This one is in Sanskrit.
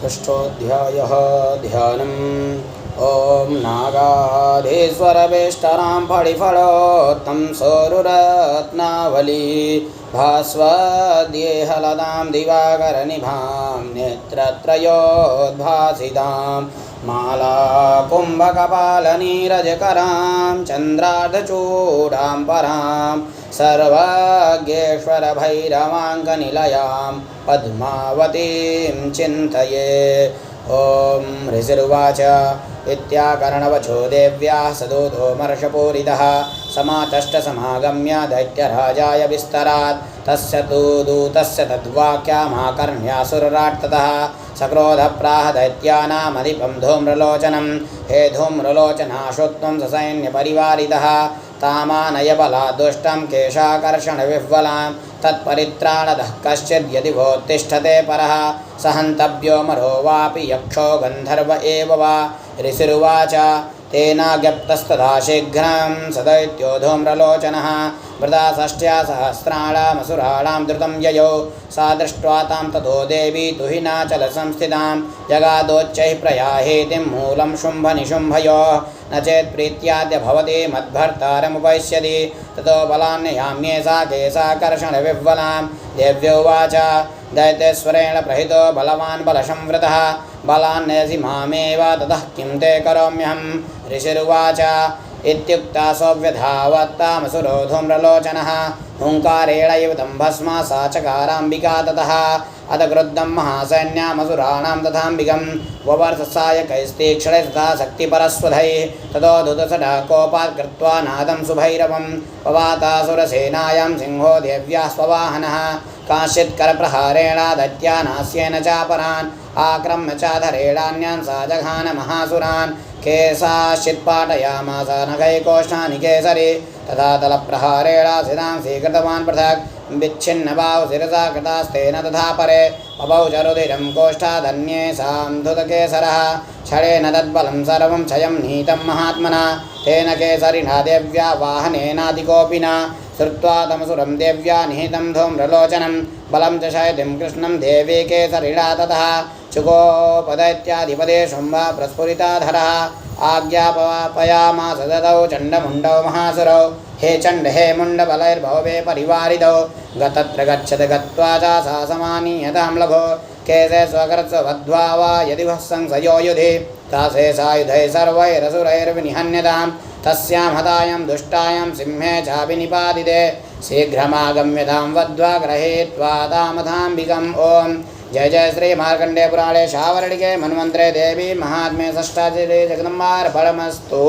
षष्ठोऽध्यायः ध्यानम्। ॐ नागाधीश्वरवेष्टनां फणिफलोत्तं सोरुरत्नावली भास्वद्येहलतां दिवाकरनिभां नेत्रत्रयोद्भासितां माला कुम्भकपालनीरजकरां चन्द्रार्धचूडां परां सर्वज्ञेश्वरभैरवाङ्कनिलयां पद्मावतीं चिन्तये। ॐ ऋषिरुवाच इत्याकर्णवचो देव्याः सदूतो समाचष्टसमागम्य दैत्यराजाय विस्तरात्। तस्य तु दूतस्य तद्वाक्यमाकर्ण्यासुरराट्ततः सक्रोधप्राह दैत्यानामधिपं धूम्रलोचनं हे धूम्रलोचनाशुत्वं ससैन्यपरिवारितः तामानय बलात् दुष्टं केशाकर्षणविह्वलां तत्परित्राणदः कश्चिद्यदि वोत्तिष्ठते परः स हन्तव्यो मरो वापि यक्षो गन्धर्व एव वा। ऋषिरुवाच तेनाज्ञप्तस्तदा शीघ्रं स दैत्यो धूम्रलोचनः वृथा षष्ट्या सहस्राणामसुराणां द्रुतं ययौ सा दृष्ट्वा तां ततो देवी तुहिनाचलसंस्थितां जगादोच्चैः प्रयाहेतिं मूलं शुम्भनिशुम्भयोः न चेत् प्रीत्याद्य भवति मद्भर्तारमुपैष्यति ततो बलान्ययाम्ये सा केशाकर्षणविह्वलां। देव्योवाच दैत्येश्वरेण प्रहितो बलवान् बलसंवृतः बलान्नयसि मामेव ततः किं ते करोम्यहं। ऋषिरुवाच इत्युक्ता सौव्यधावत्तामसुरो धूम्रलोचनः हुङ्कारेण इव तं भस्मा सा चकाराम्बिका ततः अथ क्रुद्धं महासैन्यामसुराणां तथाम्बिकं ववर्षसायकैस्तीक्ष्णै तथा शक्तिपरस्वधैः ततो धुतसडा कोपात् कृत्वा नादं सुभैरवं पवातासुरसेनायां सिंहो देव्याः स्ववाहनः काश्चित्करप्रहारेण दैत्यानास्येन चापरान् आक्रम्य चाधरेणान्यान् सा जघान महासुरान् केशाश्चित्पाटयामास नखैकोष्ठानि केसरी तथा तलप्रहारेणासितां स्वीकृतवान् पृथक् विच्छिन्नबाहु शिरसा कृतास्तेन तथा परे पपौ च रुधिरं कोष्ठादन्ये सां धुतकेसरः क्षणेन तद्बलं सर्वं क्षयं नीतं महात्मना तेन केसरिणा देव्या वाहनेनाधिकोपिना श्रुत्वा तमसुरं देव्या निहितं धूम्रलोचनं बलं च शयतिं कृष्णं देवी केसरिणा ततः चुकोपदैत्याधिपदे शुम्भ प्रस्फुरिताधरः आज्ञापयामास ददौ चण्डमुण्डौ महासुरौ हे चण्ड हे मुण्डबलैर्भवे परिवारितौ तत्र गच्छत गत्वा च सा समानीयतां लघो केशे स्वकर्त्स्वबद्ध्वा वा यदि वः संशयो युधि तासे सायुधैः सर्वैरसुरैर्विनिहन्यतां तस्यां हतायां दुष्टायां सिंहे चाभिनिपातिते शीघ्रमागम्यतां वद्ध्वा गृहीत्वा तामथाम्बिकम्। ॐ जय जय श्री मार्कण्डेय पुराणे शावर्णिके मन्वन्तरे देवी महात्म्ये षष्ठाध्याये जगदम्बार्पणमस्तु।